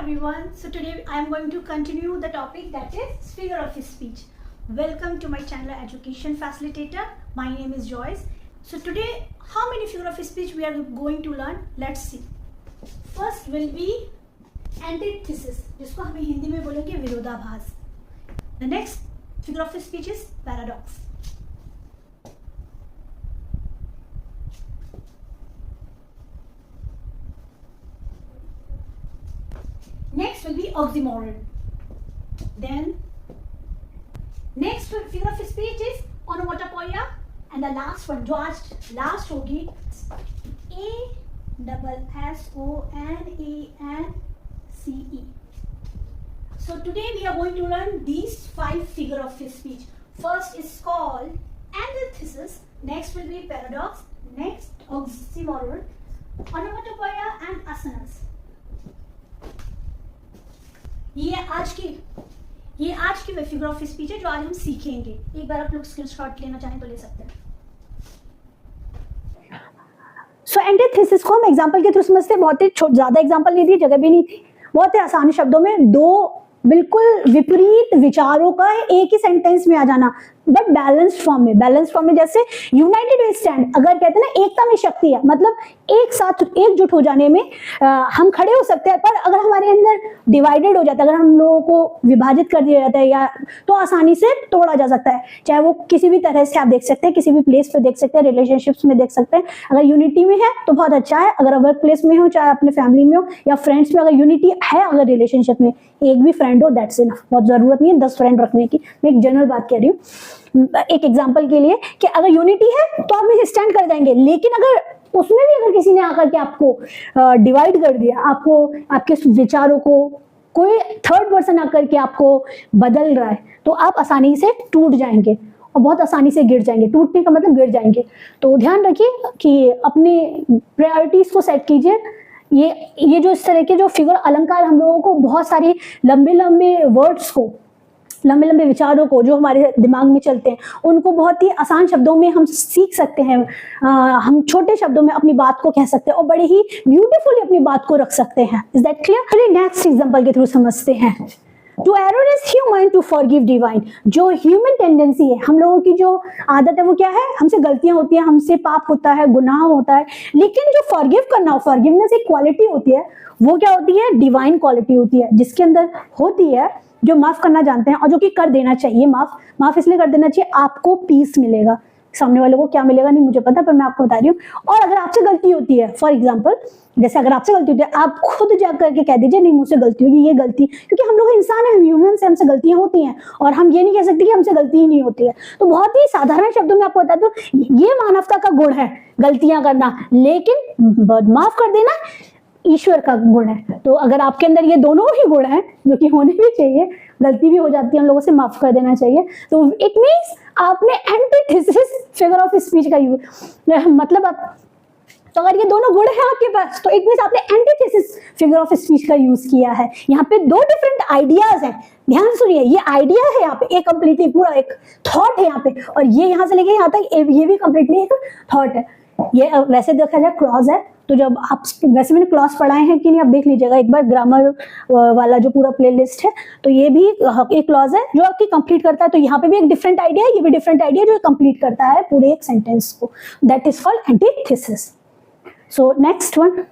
everyone. So today I am going to continue the topic that is figure of speech. Welcome to my channel Education Facilitator. My name is Joyce. So today how many figure of speech we are going to learn? Let's see. First will be antithesis, जिसको हम हिंदी में बोलेंगे विरोधाभास. The next figure of speech is paradox. Next will be oxymoron. Then next figure of speech is onomatopoeia, and the last one जो आज last होगी ASSONANCE. So today we are going to learn these 5 figure of speech. First is called antithesis. Next will be paradox. Next oxymoron, onomatopoeia and asanas. ये आज की figure of speech है जो आज हम सीखेंगे. एक बार आप लोग स्क्रीनशॉट लेना चाहें तो ले सकते हैं. सो एंटीथेसिस को हम एग्जांपल के थ्रू समझते हैं. बहुत ही ज्यादा एग्जांपल नहीं थी, जगह भी नहीं थी. बहुत ही आसान शब्दों में दो बिल्कुल विपरीत विचारों का एक ही सेंटेंस में आ जाना, बट बैलेंस्ड फॉर्म में. बैलेंस्ड फॉर्म में जैसे यूनाइटेड वे स्टैंड, अगर कहते हैं ना एकता में शक्ति है, मतलब एक साथ एकजुट हो जाने में हम खड़े हो सकते हैं. पर अगर हमारे अंदर डिवाइडेड हो जाता है, अगर हम लोगों को विभाजित कर दिया जाता है या तो आसानी से तोड़ा जा सकता है. चाहे वो किसी भी तरह से आप देख सकते हैं, किसी भी प्लेस पे देख सकते हैं, रिलेशनशिप्स में देख सकते हैं. अगर यूनिटी में है तो बहुत अच्छा है. अगर वर्क प्लेस में हो, चाहे अपने फैमिली में हो या फ्रेंड्स में, अगर यूनिटी है, अगर रिलेशनशिप में एक भी फ्रेंड हो, दैट्स इनफ. बहुत जरूरत नहीं है 10 फ्रेंड रखने की. मैं एक जनरल बात कह रही हूँ एक एग्जांपल के लिए कि अगर यूनिटी है तो आप में स्टैंड कर जाएंगे. लेकिन अगर उसमें भी अगर किसी ने आकर के आपको डिवाइड कर दिया, आपको आपके विचारों को कोई थर्ड पर्सन आकर के आपको बदल रहा है, तो आप आसानी से टूट जाएंगे और बहुत आसानी से गिर जाएंगे. टूटने का मतलब गिर जाएंगे. तो ध्यान रखिए कि अपने प्रायोरिटीज को सेट कीजिए. ये जो इस तरह के जो फिगर अलंकार हम लोगों को बहुत सारे लंबे वर्ड्स को, लंबे विचारों को जो हमारे दिमाग में चलते हैं, उनको बहुत ही आसान शब्दों में हम सीख सकते हैं. हम छोटे शब्दों में अपनी बात को कह सकते हैं और बड़े ही ब्यूटीफुली अपनी बात को रख सकते हैं. Is that clear? चलिए नेक्स्ट एग्जांपल के थ्रू समझते हैं. To err is human, to forgive divine. जो ह्यूमन टेंडेंसी है, हम लोगों की जो आदत है, वो क्या है? हमसे गलतियां होती है, हमसे पाप होता है, गुनाह होता है. लेकिन जो फॉरगिव करना, फॉरगिवनेस एक क्वालिटी होती है. वो क्या होती है? डिवाइन क्वालिटी होती है, जिसके अंदर होती है जो माफ करना जानते हैं और जो कि कर देना चाहिए. माफ इसलिए कर देना चाहिए, आपको पीस मिलेगा. सामने वाले को क्या मिलेगा नहीं मुझे पता, पर मैं आपको बता रही हूँ. और अगर आपसे गलती होती है, फॉर एग्जांपल जैसे अगर आपसे गलती होती है, आप खुद जा करके कह दीजिए नहीं मुझसे गलती होगी, ये गलती, क्योंकि हम लोग इंसान हैं, हम ह्यूमन से, हमसे गलतियां होती हैं और हम ये नहीं कह सकते कि हमसे गलती ही नहीं होती है. तो बहुत ही साधारण शब्दों में आपको बता दूं, ये मानवता का गुण है गलतियां करना, लेकिन माफ कर देना ईश्वर का गुण है. तो अगर आपके अंदर ये दोनों ही गुण हैं, जो कि होने भी चाहिए, गलती भी हो जाती है, हम लोगों से माफ कर देना चाहिए, तो इट मींस आपने एंटीथेसिस फिगर ऑफ स्पीच का यूज, मतलब आप, तो अगर ये दोनों गुण हैं आपके पास, तो इट मींस आपने एंटीथेसिस फिगर ऑफ स्पीच का यूज किया है. यहाँ पे 2 डिफरेंट आइडियाज हैं. ध्यान सुनिए, ये आइडिया है यहाँ पे, एक कंप्लीटली पूरा एक थॉट है यहाँ पे, और ये यहाँ से लेके यहाँ तक ये भी कंप्लीटली एक थॉट है. ये वैसे देखा जाए क्लॉज है, तो जब आप, वैसे मैंने क्लॉज पढ़ाए हैं कि नहीं आप देख लीजिएगा एक बार, ग्रामर वाला जो पूरा प्लेलिस्ट है, तो ये भी एक क्लॉज है जो आपकी कंप्लीट करता है. तो यहाँ पे भी एक डिफरेंट आइडिया है, ये भी डिफरेंट आइडिया जो कंप्लीट करता है पूरे एक सेंटेंस को. That is called antithesis. So next one,